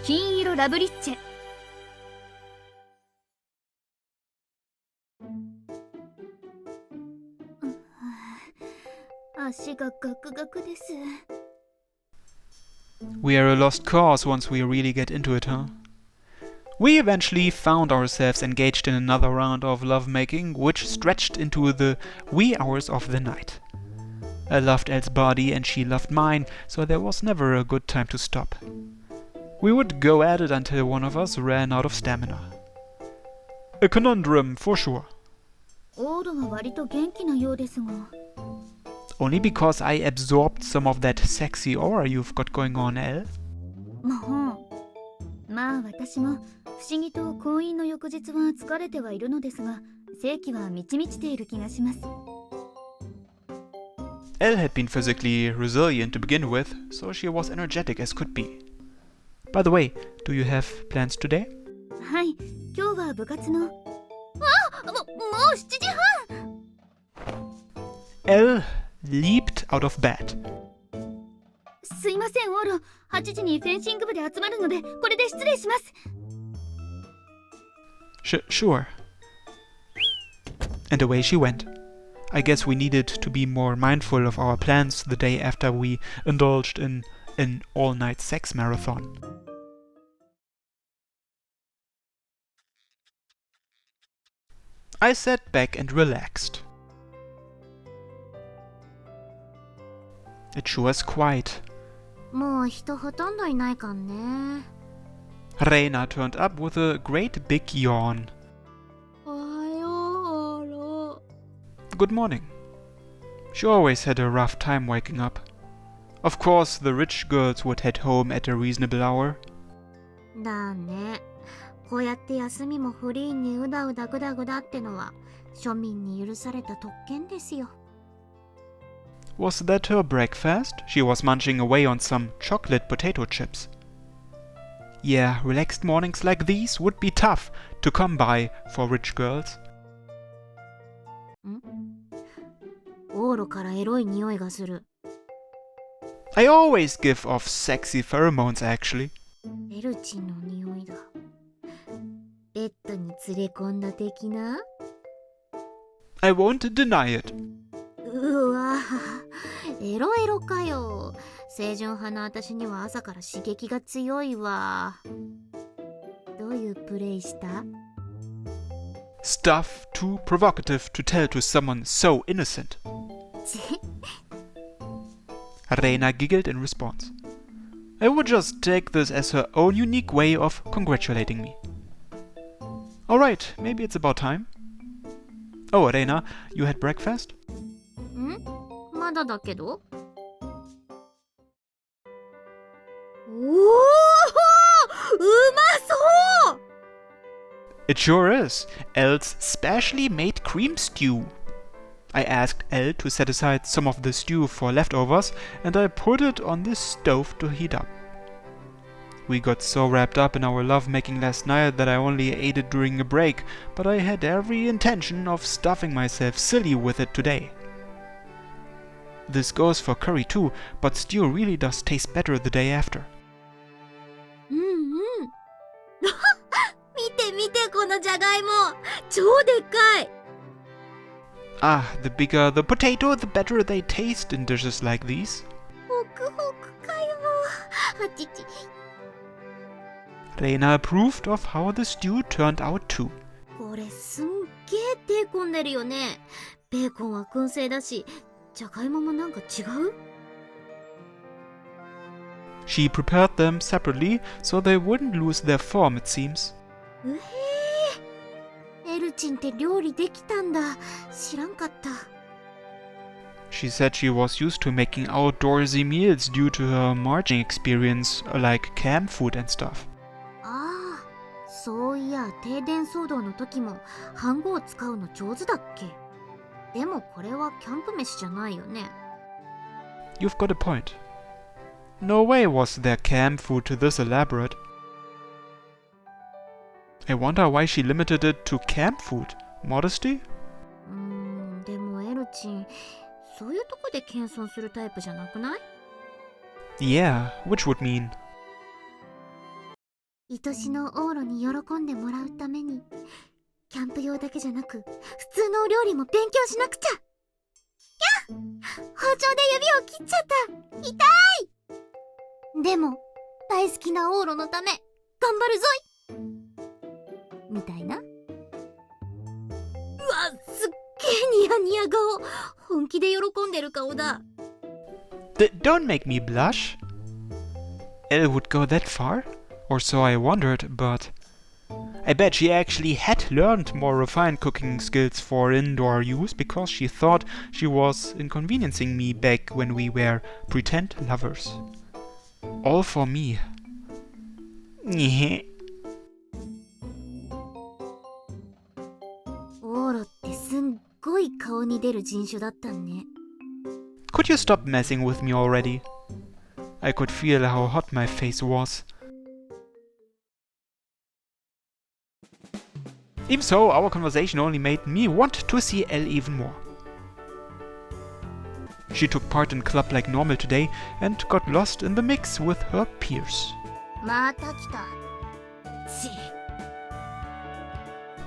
金色ラブリッチェ。足がガクガクです。 We are a lost cause once we really get into it, huh? We eventually found ourselves engaged in another round of lovemaking, which stretched into the wee hours of the night. I loved Elle's body and she loved mine, so there was never a good time to stop. We would go at it until one of us ran out of stamina. A conundrum, for sure. オードは割と元気なようですが。 Only because I absorbed some of that sexy aura you've got going on, Elle. まあ私も不思議と婚姻の翌日は疲れてはいるのですが、性気は満ち満ちている気がします。 Elle had been physically resilient to begin with, so she was energetic as could be. By the way, do you have plans today? はい、今日は部活の。もう7時半。 Elle leaped out of bed. すいませんオーロ、8時にフェンシング部で集まるのでこれで失礼します。 Sure. And away she went. I guess we needed to be more mindful of our plans the day after we indulged in an all-night sex marathon. I sat back and relaxed. It sure is quiet. もう人ほとんどいないかんね。 Heroina turned up with a great big yawn. おはよう、オーロ。 Good morning. She always had a rough time waking up. Of course, the rich girls would head home at a reasonable hour. だね。こうやって休みもフリーにうだうだぐだぐだってのは庶民に許された特権ですよ。 Was that her breakfast? She was munching away on some chocolate potato chips. Yeah, relaxed mornings like these would be tough to come by for rich girls. オーロからエロい匂いがする。 I always give off sexy pheromones, actually. エルチンの匂いだ。ベッドに連れ込んだ的な。 I won't deny it. うわ、エロエロかよ。清純派の私には朝から刺激が強いわ。どういうプレイした？ Stuff too provocative to tell to someone so innocent. Heroina giggled in response. I would just take this as her own unique way of congratulating me. Alright, maybe it's about time. Oh, Heroina, you had breakfast? まだだけど。おお、うまそう。 It sure is. Elle's specially made cream stew. I asked Elle to set aside some of the stew for leftovers, and I put it on the stove to heat up. We got so wrapped up in our lovemaking last night that I only ate it during a break, but I had every intention of stuffing myself silly with it today. This goes for curry too, but stew really does taste better the day after. 見て見てこのじゃがいも、超でっかい。 Ah, the bigger the potato, the better they taste in dishes like these. ホクホクかよ。あちち。 Heroina approved of how the stew turned out too. これすんげえ手込んでるよね。ベーコンは燻製だし、じゃがいももなんか違う？ She prepared them separately so they wouldn't lose their form, it seems. うへえ。エルチンって料理できたんだ。知らんかった。 She said she was used to making outdoorsy meals due to her marching experience, like camp food and stuff. ああ、そういや停電騒動の時も飯盒を使うの上手だっけ？でもこれはキャンプ飯じゃないよね。 You've got a point. No way was their camp food this elaborate. I wonder why she limited it to camp food. Modesty? でもエルチン、そういうとこで謙遜するタイプじゃなくない？ Yeah, which would mean 愛しのオーロに喜んでもらうためにキャンプ用だけじゃなく普通のお料理も勉強しなくちゃ。やっ、包丁で指を切っちゃった。痛い。でも大好きなオーロのため頑張るぞい、みたいな。うわ、すっげえニヤニヤ顔。本気で喜んでる顔だ。Don't make me blush. Elle would go that far? Or so I wondered, but I bet she actually had learned more refined cooking skills for indoor use because she thought she was inconveniencing me back when we were pretend lovers. All for me. Nyeh. オーロってすんごい顔に出る人種だったんね。Could you stop messing with me already? I could feel how hot my face was. Even so, our conversation only made me want to see Elle even more. She took part in club like normal today and got lost in the mix with her peers. また来た。ち。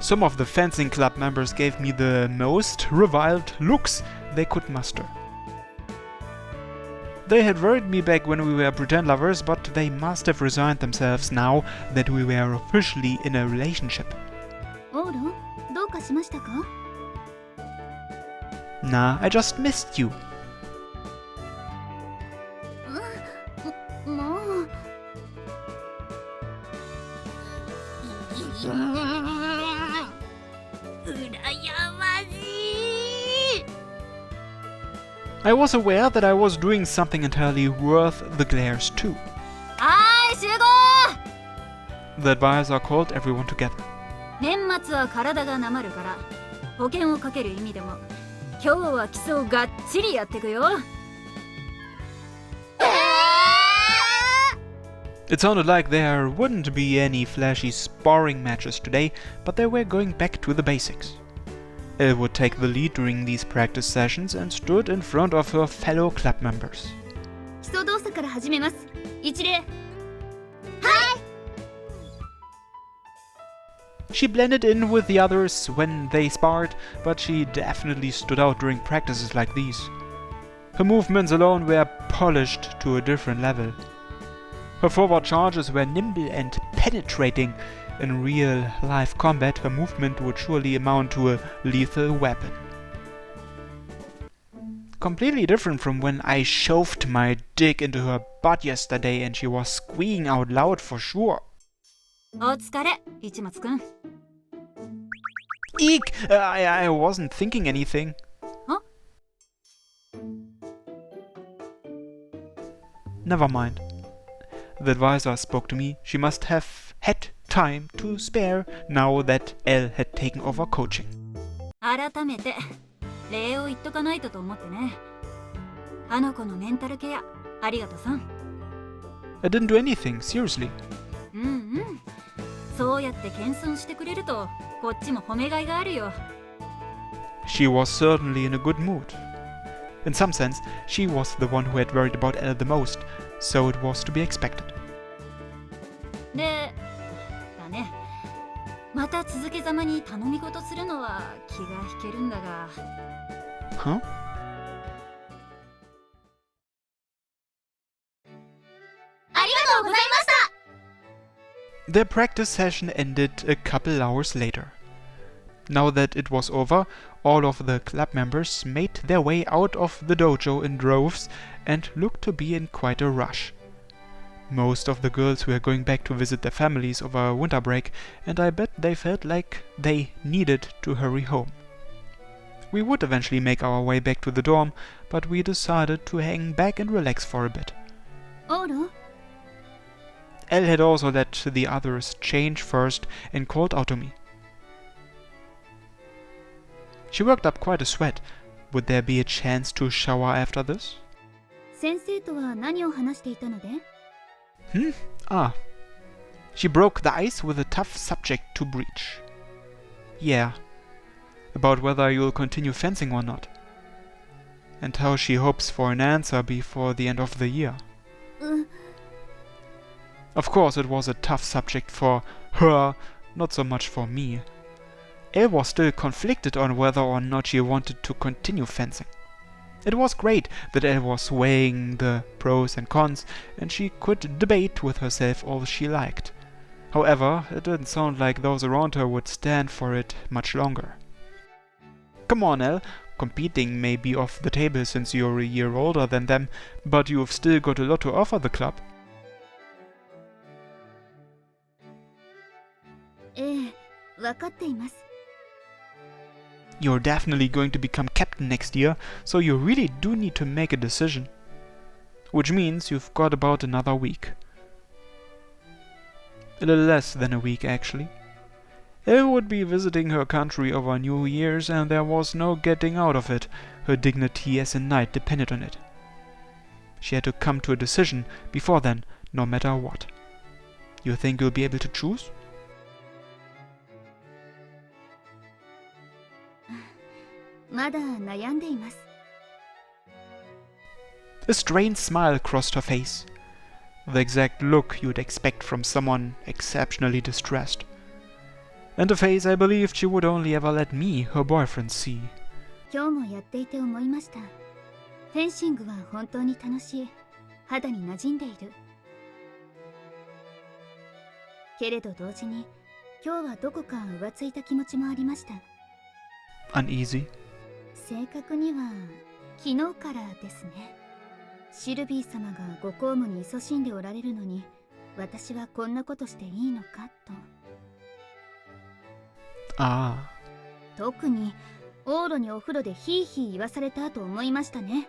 Some of the fencing club members gave me the most reviled looks they could muster. They had worried me back when we were pretend lovers, but they must have resigned themselves now that we were officially in a relationship. オーロ、どうかしましたか？ Nah, I just missed you. もう。I was aware that I was doing something entirely worth the glares too. はい、集合。 The advisor called everyone together. 年末は体がなまるから保険をかける意味でも今日は基礎をがっちりやってくよ。It sounded like there wouldn't be any flashy sparring matches today, but they were going back to the basics. Elle would take the lead during these practice sessions and stood in front of her fellow club members. 基礎動作から始めます。一礼。She blended in with the others when they sparred, but she definitely stood out during practices like these. Her movements alone were polished to a different level. Her forward charges were nimble and penetrating. In real-life combat, her movement would surely amount to a lethal weapon. Completely different from when I shoved my dick into her butt yesterday and she was squealing out loud for sure. お疲れ、市松くん。 Eek! I wasn't thinking anything. Huh? Never mind. The advisor spoke to me. She must have had time to spare now that Elle had taken over coaching. 改めて礼を言っとかないとと思ってね。あの子のメンタルケアありがとさん。 I didn't do anything, seriously. うんうん。そうやって謙遜してくれるとこっちも褒めがいがあるよ。 She was certainly in a good mood. In some sense, she was the one who had worried about Elle the most, so it was to be expected. で、だね。また続けざまに頼み事するのは気が引けるんだが。Huh? ありがとうございました。 Their practice session ended a couple hours later. Now that it was over, all of the club members made their way out of the dojo in droves and looked to be in quite a rush. Most of the girls were going back to visit their families over winter break, and I bet they felt like they needed to hurry home. We would eventually make our way back to the dorm, but we decided to hang back and relax for a bit. オーロ Elle had also let the others change first and called out to me. She worked up quite a sweat. Would there be a chance to shower after this? 先生とは何を話していたので Ah. She broke the ice with a tough subject to breach. Yeah. About whether you'll continue fencing or not. And how she hopes for an answer before the end of the year. Of course, it was a tough subject for her, not so much for me. Elle was still conflicted on whether or not she wanted to continue fencing. It was great that Elle was weighing the pros and cons, and she could debate with herself all she liked. However, it didn't sound like those around her would stand for it much longer. Come on, Elle. Competing may be off the table since you're a year older than them, but you've still got a lot to offer the club. ええ、わかっています。 You're definitely going to become captain next year, so you really do need to make a decision. Which means you've got about another week. A little less than a week, actually. Elle would be visiting her country over New Year's, and there was no getting out of it. Her dignity as a knight depended on it. She had to come to a decision before then, no matter what. You think you'll be able to choose? まだ悩んでいます。 A strange smile crossed her face. The exact look you'd expect from someone exceptionally distressed. And a face I believed she would only ever let me, her boyfriend, see. 今日もやっていて思いました。フェンシングは本当に楽しい。肌に馴染んでいる。けれど同時に、今日はどこか浮ついた気持ちもありました。 Uneasy? 正確には昨日からですね。シルビー様がご公務に勤しんでおられるのに、私はこんなことしていいのかと。Ah. 特に往路にお風呂でヒーヒー言わされたと思いましたね。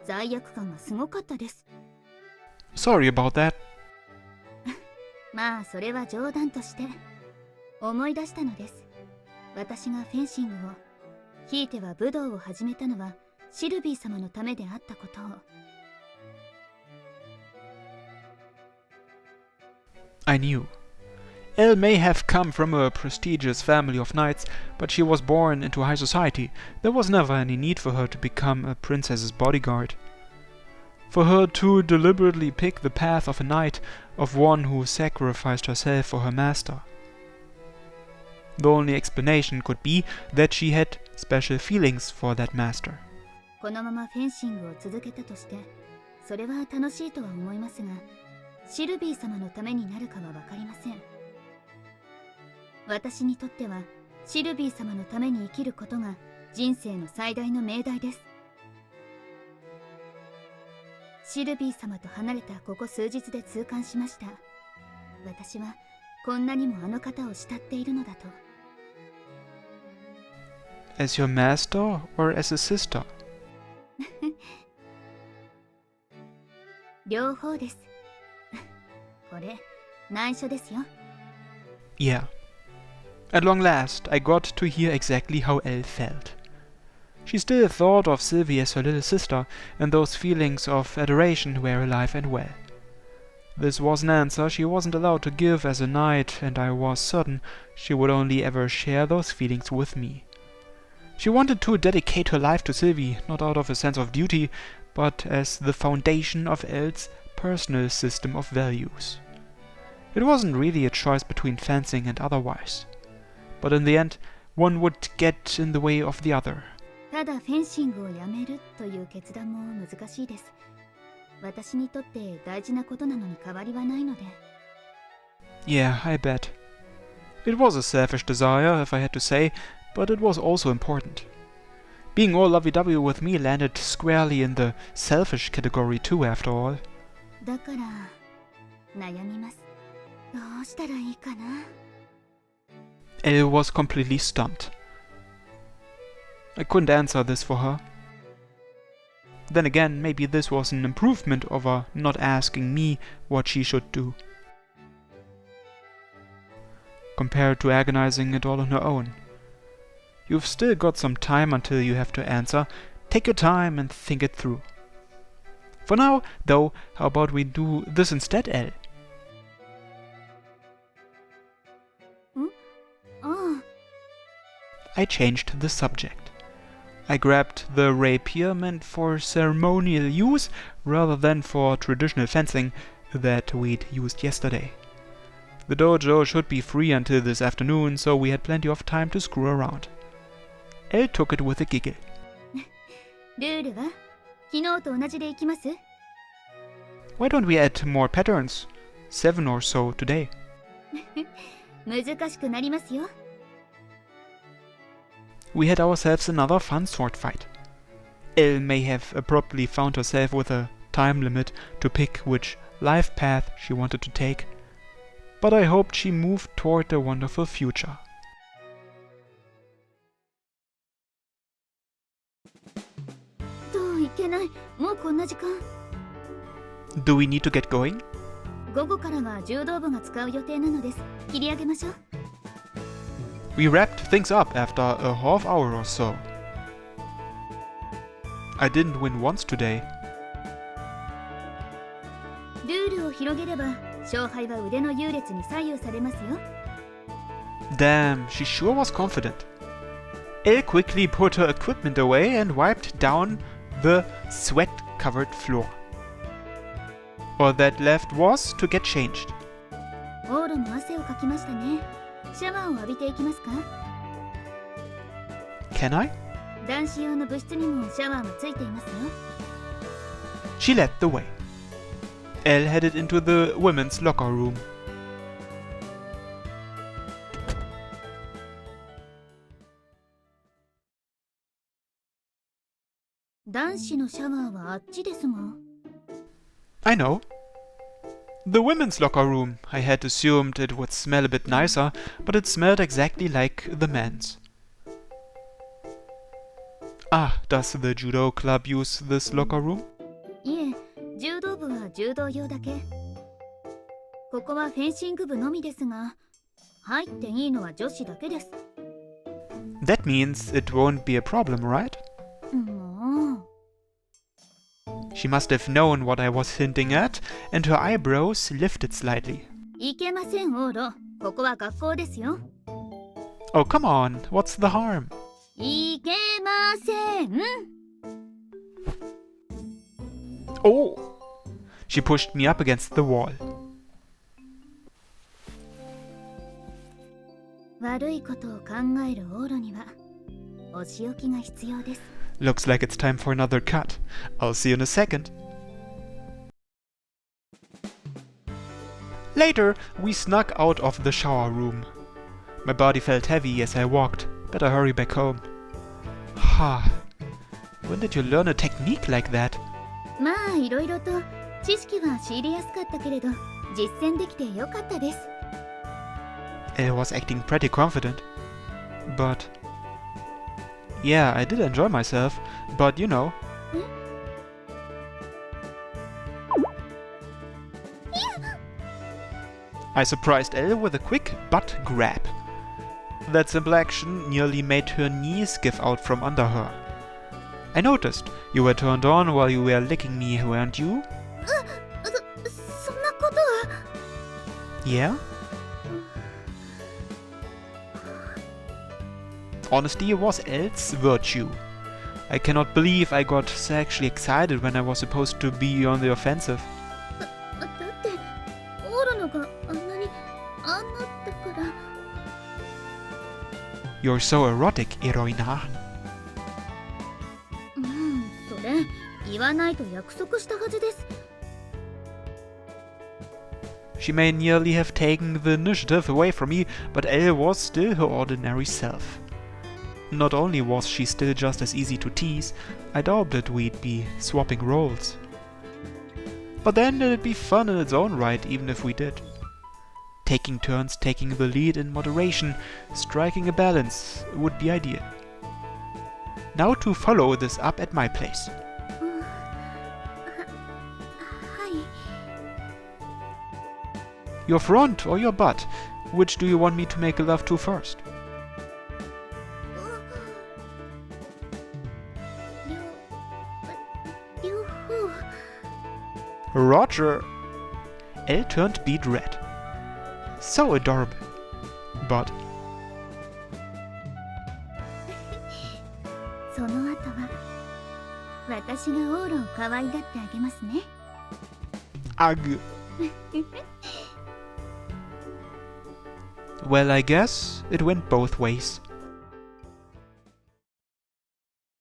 罪悪感がすごかったです。 Sorry about that. まあそれは冗談として思い出したのです。私がフェンシングを、ひいては武道を始めたのはシルビー様のためであったことを。 I knew. Elle may have come from a prestigious family of knights, but she was born into high society. There was never any need for her to become a princess's bodyguard. For her to deliberately pick the path of a knight, of one who sacrificed herself for her master. The only explanation could be that she had special feelings for that master. このままフェンシングを続けたとして、それは楽しいとは思いますが、シルビー様のためになるかはわかりません。私にとっては、シルビー様のために生きることが人生の最大の命題です。シルビー様と離れたここ数日で痛感しました。私はこんなにもあの方を慕っているのだと。As your master or as a sister? 両方です。これ、内緒ですよ。Yeah. At long last, I got to hear exactly how Elle felt. She still thought of Sylvie as her little sister, and those feelings of adoration were alive and well. This was an answer she wasn't allowed to give as a knight, and I was certain she would only ever share those feelings with me. She wanted to dedicate her life to Sylvie, not out of a sense of duty, but as the foundation of Elle's personal system of values. It wasn't really a choice between fencing and otherwise. But in the end, one would get in the way of the other. ただフェンシングをやめるという決断も難しいです。私にとって大事なことなのに変わりはないので。Yeah, I bet. It was a selfish desire, if I had to say, but it was also important. Being all lovey-dovey with me landed squarely in the selfish category too, after all. だから悩みます。どうしたらいいかな。Elle was completely stumped. I couldn't answer this for her. Then again, maybe this was an improvement over not asking me what she should do, compared to agonizing it all on her own. You've still got some time until you have to answer. Take your time and think it through. For now, though, how about we do this instead, Elle? ああ。 I changed the subject. I grabbed the rapier meant for ceremonial use rather than for traditional fencing that we'd used yesterday. The dojo should be free until this afternoon, so we had plenty of time to screw around. Elle took it with a giggle. ルールは昨日と同じでいきます？ Why don't we add more patterns? 7 or so today. 難しくなりますよ。We had ourselves another fun sword fight. Elle may have abruptly found herself with a time limit to pick which life path she wanted to take, but I hoped she moved toward a wonderful future. どういけない。もうこんな時間。Do we need to get going? 午後からは柔道部が使う予定なのです。切り上げましょう。We wrapped things up after a half hour or so. I didn't win once today. ルールを広げれば勝敗は腕の優劣に左右されますよ。 Damn, she sure was confident. Elle quickly put her equipment away and wiped down the sweat-covered floor. All that left was to get changed. オーロも汗をかきましたね。シャワーを浴びていきますか？ Can I? 男子用の部室にもシャワーがついていますよ。 She led the way. Elle headed into the women's locker room. 男子のシャワーはあっちですが。 I know. The women's locker room. I had assumed it would smell a bit nicer, but it smelled exactly like the men's. Ah, does the judo club use this locker room? いえ、柔道部は柔道用だけ。ここはフェンシング部のみですが、入っていいのは女子だけです。 That means it won't be a problem, right? もう。 She must have known what I was hinting at, and her eyebrows lifted slightly. いけません、オーロ。ここは学校ですよ。 Oh, come on, what's the harm? いけません。 Oh! She pushed me up against the wall. 悪いことを考えるオーロにはお仕置きが必要です。 Looks like it's time for another cut. I'll see you in a second. Later, we snuck out of the shower room. My body felt heavy as I walked. Better hurry back home. Ha. When did you learn a technique like that? まあいろいろと知識は仕入れやすかったけれど実践できてよかったです。 Elle was acting pretty confident. But... yeah, I did enjoy myself, but you know... I surprised Elle with a quick butt grab. That simple action nearly made her knees give out from under her. I noticed you were turned on while you were licking me, weren't you? そんなことは。 Yeah? Honesty was Elle's virtue. I cannot believe I got sexually excited when I was supposed to be on the offensive. だってオーロのがあんなにあんなだから。 You're so erotic, Heroina. それ言わないと約束したはずです。 She may nearly have taken the initiative away from me, but Elle was still her ordinary self. Not only was she still just as easy to tease, I doubted we'd be swapping roles. But then it'd be fun in its own right, even if we did. Taking turns taking the lead in moderation, striking a balance, would be ideal. Now to follow this up at my place. はい。 Your front or your butt? Which do you want me to make love to first? 両方。 Roger! Elle turned beet red. So adorable. But その後は私がオーロを可愛がってあげますね。 ugh, Well, I guess it went both ways.